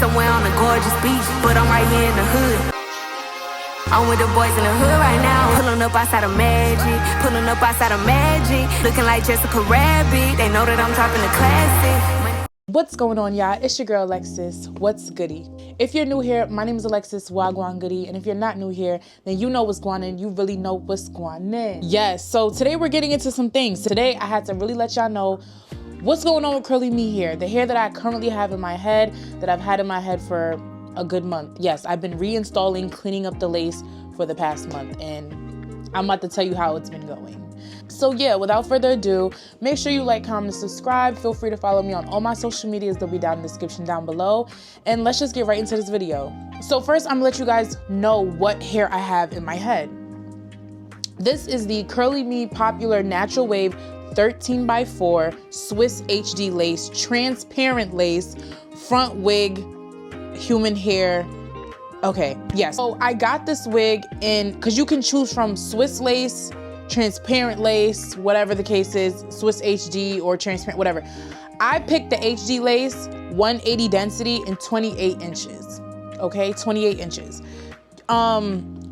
somewhere on a gorgeous beach, but I'm right here in the hood. I'm with the boys in the hood right now. Pulling up outside of Magic, pulling up outside of Magic. Looking like Jessica Rabbit, they know that I'm dropping the classic. What's going on, y'all? It's your girl Alexis. What's goody? If you're new here, my name is Alexis Wagwan Goody, and if you're not new here, then you know what's going on. You really know what's going on. Yes, so today we're getting into some things. Today I had to really let y'all know what's going on with CurlyMeHair, the hair that I currently have in my head, that I've had in my head for a good month. Yes, I've been reinstalling, cleaning up the lace for the past month, and I'm about to tell you how it's been going. So yeah, without further ado, make sure you like, comment, and subscribe. Feel free to follow me on all my social medias. They'll be down in the description down below. And let's just get right into this video. So first, I'm gonna let you guys know what hair I have in my head. This is the CurlyMe Popular Natural Wave 13x4 Swiss HD lace, transparent lace, front wig, human hair. Okay, yes. So I got this wig in, because you can choose from Swiss lace, transparent lace, whatever the case is, Swiss HD or transparent, whatever. I picked the HD lace, 180 density and 28 inches. Okay, 28 inches.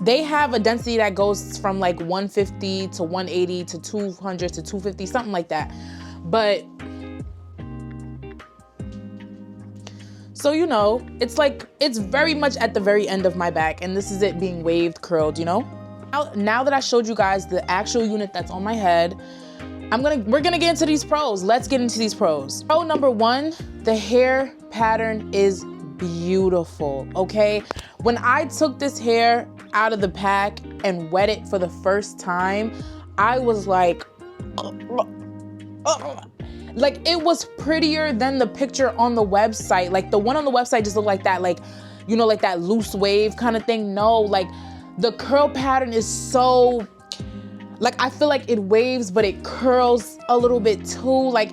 They have a density that goes from like 150 to 180 to 200 to 250, something like that. But so, you know, it's like, it's very much at the very end of my back, and this is it being waved, curled, you know? Now that I showed you guys the actual unit that's on my head, we're gonna get into these pros. Let's get into these pros. Pro number one, the hair pattern is beautiful, okay? When I took this hair out of the pack and wet it for the first time, I was like, like, it was prettier than the picture on the website. Like, the one on the website just looked like that, like, you know, like that loose wave kind of thing. No, like, the curl pattern is so, like, I feel like it waves, but it curls a little bit too. Like,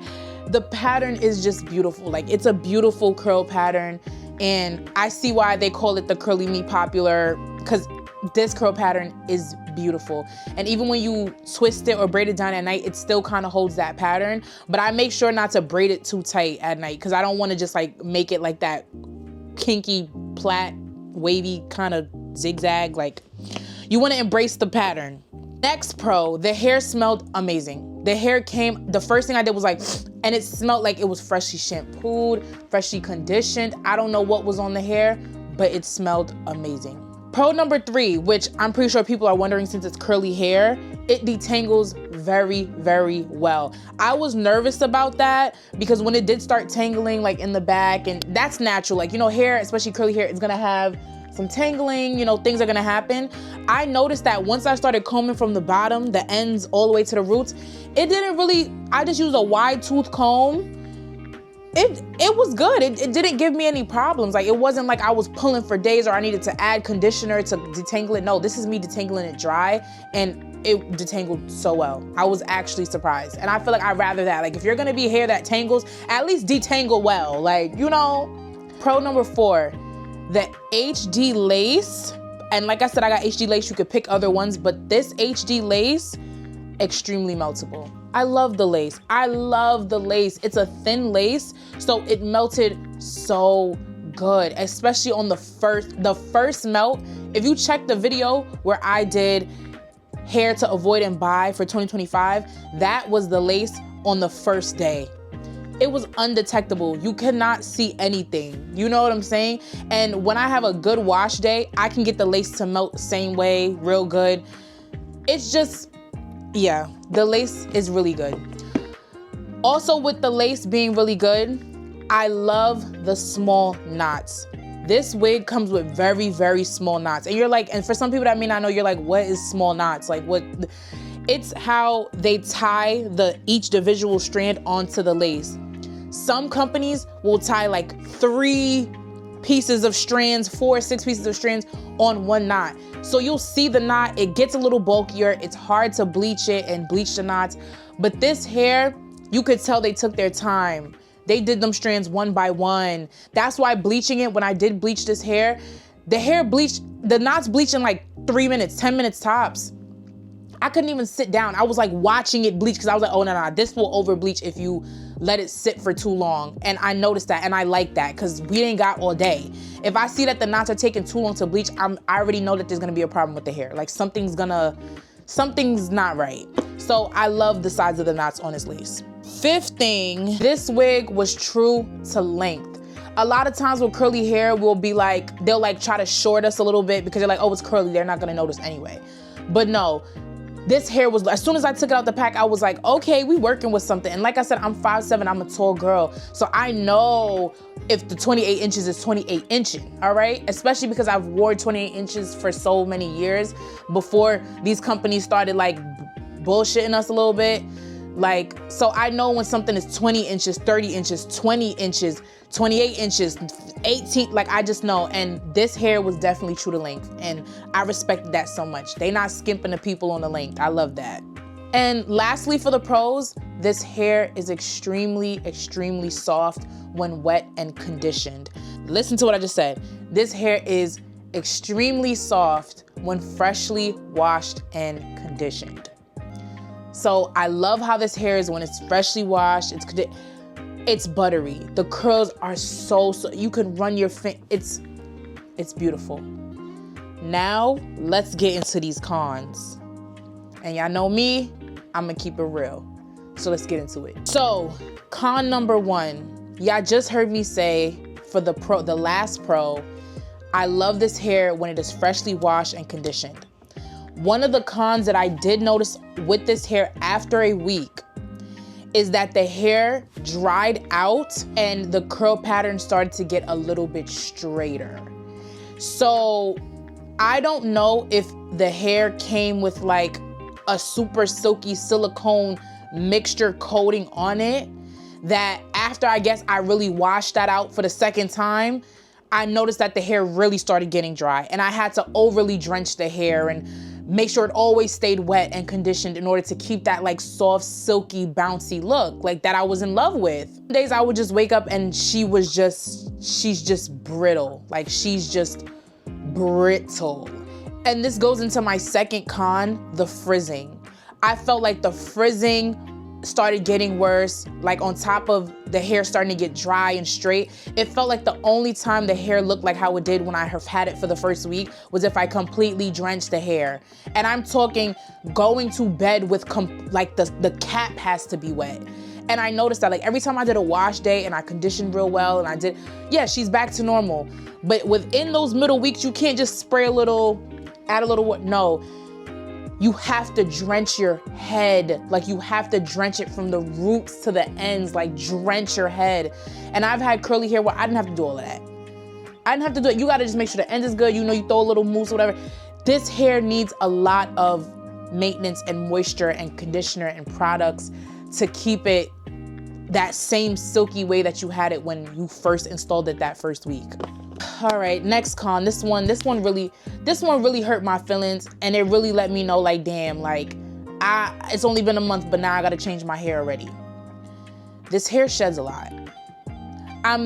the pattern is just beautiful. Like, it's a beautiful curl pattern, and I see why they call it the CurlyMe Popular, because this curl pattern is beautiful. And even when you twist it or braid it down at night, it still kind of holds that pattern. But I make sure not to braid it too tight at night, because I don't want to just like make it like that kinky, plait, wavy kind of zigzag. Like, you want to embrace the pattern. Next pro, the hair smelled amazing. The hair came, the first thing I did was like, and it smelled like it was freshly shampooed, freshly conditioned. I don't know what was on the hair, but it smelled amazing. Pro number three, which I'm pretty sure people are wondering since it's curly hair, it detangles very, very well. I was nervous about that because when it did start tangling like in the back, and that's natural, like, you know, hair, especially curly hair, is gonna have some tangling, you know, things are gonna happen. I noticed that once I started combing from the bottom, the ends all the way to the roots, it didn't really, I just used a wide tooth comb. It was good. It didn't give me any problems. Like, it wasn't like I was pulling for days or I needed to add conditioner to detangle it. No, this is me detangling it dry, and it detangled so well. I was actually surprised. And I feel like I'd rather that. Like, if you're gonna be hair that tangles, at least detangle well. Like, you know. Pro number four, the HD lace. And like I said, I got HD lace. You could pick other ones, but this HD lace, extremely meltable. I love the lace. I love the lace. It's a thin lace, so it melted so good, especially on the first melt. If you check the video where I did hair to avoid and buy for 2025, that was the lace on the first day. It was undetectable. You cannot see anything. You know what I'm saying? And when I have a good wash day, I can get the lace to melt the same way, real good. It's just, yeah, the lace is really good. Also, with the lace being really good, I love the small knots. This wig comes with very, very small knots. And you're like, and for some people that may not know, you're like, what is small knots? Like, what? It's how they tie each individual strand onto the lace. Some companies will tie like 3 pieces of strands, 4 or 6 pieces of strands on one knot. So you'll see the knot, it gets a little bulkier, it's hard to bleach it and bleach the knots. But this hair, you could tell they took their time. They did them strands one by one. That's why bleaching it, when I did bleach this hair, the knots bleached in like 3 minutes, 10 minutes tops. I couldn't even sit down. I was like watching it bleach because I was like, oh no, this will over bleach if you let it sit for too long. And I noticed that, and I like that, because we ain't got all day. If I see that the knots are taking too long to bleach, I already know that there's gonna be a problem with the hair. Like something's not right. So I love the size of the knots on his lace. Fifth thing, this wig was true to length. A lot of times with curly hair, we'll be like, they'll like try to short us a little bit because they're like, oh, it's curly, they're not gonna notice anyway. But no, this hair was, as soon as I took it out the pack, I was like, okay, we working with something. And like I said, I'm 5'7", I'm a tall girl. So I know if the 28 inches is 28 inching, all right? Especially because I've worn 28 inches for so many years before these companies started like bullshitting us a little bit. Like, so I know when something is 20 inches, 30 inches, 20 inches, 28 inches, 18, like I just know. And this hair was definitely true to length. And I respected that so much. They not skimping the people on the length. I love that. And lastly, for the pros, this hair is extremely, extremely soft when wet and conditioned. Listen to what I just said. This hair is extremely soft when freshly washed and conditioned. So I love how this hair is when it's freshly washed, it's buttery. The curls are so, you can run your it's beautiful. Now let's get into these cons. And y'all know me, I'm gonna keep it real. So let's get into it. So con number one, y'all just heard me say for the last pro, I love this hair when it is freshly washed and conditioned. One of the cons that I did notice with this hair after a week is that the hair dried out and the curl pattern started to get a little bit straighter. So I don't know if the hair came with like a super silky silicone mixture coating on it, that after I guess I really washed that out for the second time, I noticed that the hair really started getting dry, and I had to overly drench the hair and make sure it always stayed wet and conditioned in order to keep that like soft, silky, bouncy look like that I was in love with. Some days I would just wake up and she's just brittle. Like she's just brittle. And this goes into my second con, the frizzing. I felt like the frizzing started getting worse, like on top of the hair starting to get dry and straight. It felt like the only time the hair looked like how it did when I have had it for the first week was if I completely drenched the hair. And I'm talking going to bed with like the cap has to be wet. And I noticed that like every time I did a wash day and I conditioned real well and I did, yeah, she's back to normal. But within those middle weeks, you can't just spray a little, add a little what, no. You have to drench your head. Like you have to drench it from the roots to the ends, like drench your head. And I've had curly hair where I didn't have to do all of that. I didn't have to do it. You gotta just make sure the end is good. You know, you throw a little mousse or whatever. This hair needs a lot of maintenance and moisture and conditioner and products to keep it that same silky way that you had it when you first installed it that first week. All right, next con. This one really hurt my feelings, and it really let me know like, damn, like it's only been a month, but now I gotta change my hair already. This hair sheds a lot. I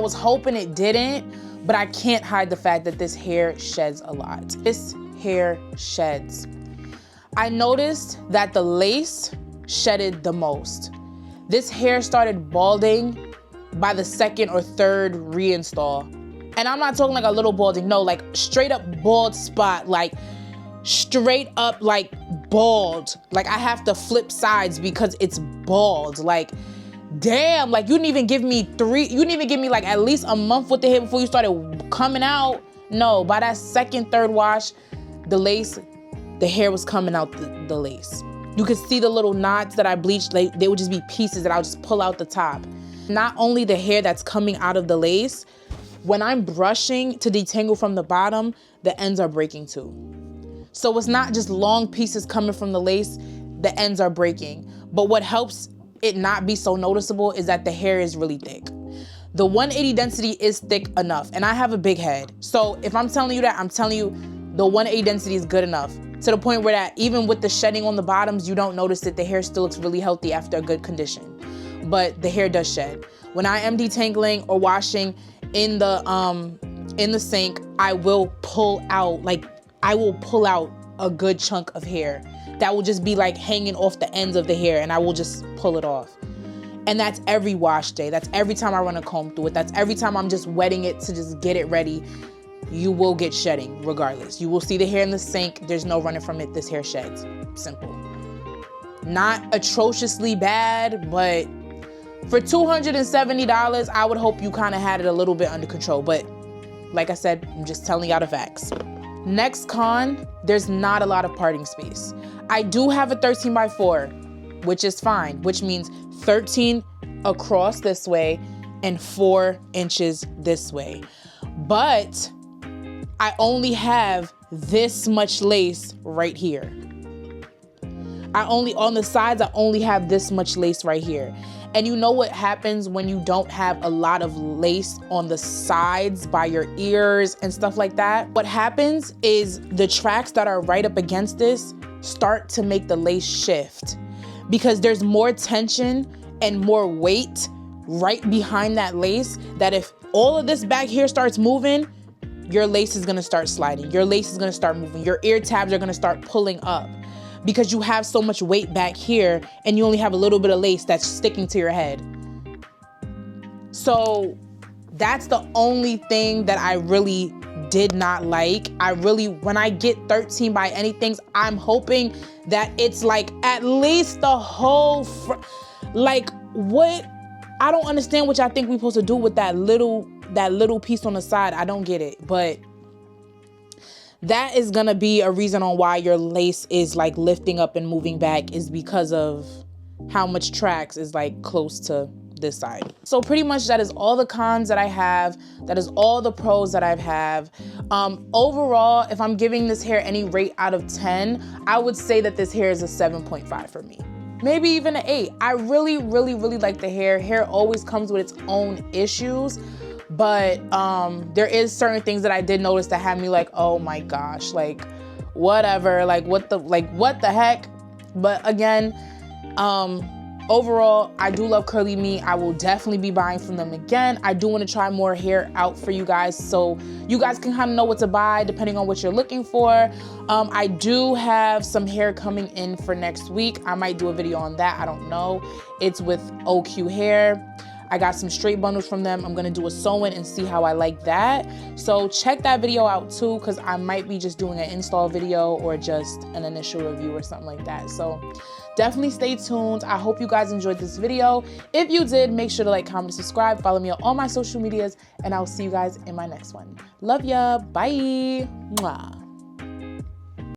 was hoping it didn't, but I can't hide the fact that this hair sheds a lot. This hair sheds. I noticed that the lace shedded the most. This hair started balding by the second or third reinstall. And I'm not talking like a little balding, no, like straight up bald spot, like straight up like bald. Like I have to flip sides because it's bald. Like, damn, like you didn't even give me like at least a month with the hair before you started coming out. No, by that second, third wash, the hair was coming out the lace. You could see the little knots that I bleached, like they would just be pieces that I would just pull out the top. Not only the hair that's coming out of the lace, when I'm brushing to detangle from the bottom, the ends are breaking too. So it's not just long pieces coming from the lace, the ends are breaking. But what helps it not be so noticeable is that the hair is really thick. The 180 density is thick enough, and I have a big head. So if I'm telling you that, I'm telling you the 180 density is good enough to the point where that even with the shedding on the bottoms, you don't notice that the hair still looks really healthy after a good condition. But the hair does shed. When I am detangling or washing in the sink, I will pull out a good chunk of hair that will just be like hanging off the ends of the hair, and I will just pull it off. And that's every wash day. That's every time I run a comb through it. That's every time I'm just wetting it to just get it ready. You will get shedding regardless. You will see the hair in the sink. There's no running from it. This hair sheds. Simple. Not atrociously bad, but for $270, I would hope you kind of had it a little bit under control. But like I said, I'm just telling y'all the facts. Next con, there's not a lot of parting space. I do have a 13x4, which is fine, which means 13 across this way and 4 inches this way. But I only have this much lace right here. On the sides, I only have this much lace right here. And you know what happens when you don't have a lot of lace on the sides by your ears and stuff like that? What happens is the tracks that are right up against this start to make the lace shift because there's more tension and more weight right behind that lace that if all of this back here starts moving, your lace is gonna start sliding. Your lace is gonna start moving. Your ear tabs are gonna start pulling up because you have so much weight back here and you only have a little bit of lace that's sticking to your head. So that's the only thing that I really did not like. When I get 13 by anything, I'm hoping that it's like at least the whole, like what, I don't understand what y'all think we're supposed to do with that little piece on the side. I don't get it, but that is gonna be a reason on why your lace is like lifting up and moving back is because of how much tracks is like close to this side. So pretty much that is all the cons that I have. That is all the pros that I have. Overall, if I'm giving this hair any rate out of 10, I would say that this hair is a 7.5 for me. Maybe even an 8. I really, really, really like the hair. Hair always comes with its own issues. But there is certain things that I did notice that had me like, oh my gosh, like whatever, like what the heck? But again, overall, I do love Curly Me. I will definitely be buying from them again. I do want to try more hair out for you guys so you guys can kind of know what to buy depending on what you're looking for. I do have some hair coming in for next week. I might do a video on that. I don't know. It's with OQ Hair. I got some straight bundles from them. I'm gonna do a sew-in and see how I like that. So check that video out too, because I might be just doing an install video or just an initial review or something like that. So definitely stay tuned. I hope you guys enjoyed this video. If you did, make sure to like, comment, subscribe, follow me on all my social medias, and I'll see you guys in my next one. Love ya, bye. Mwah.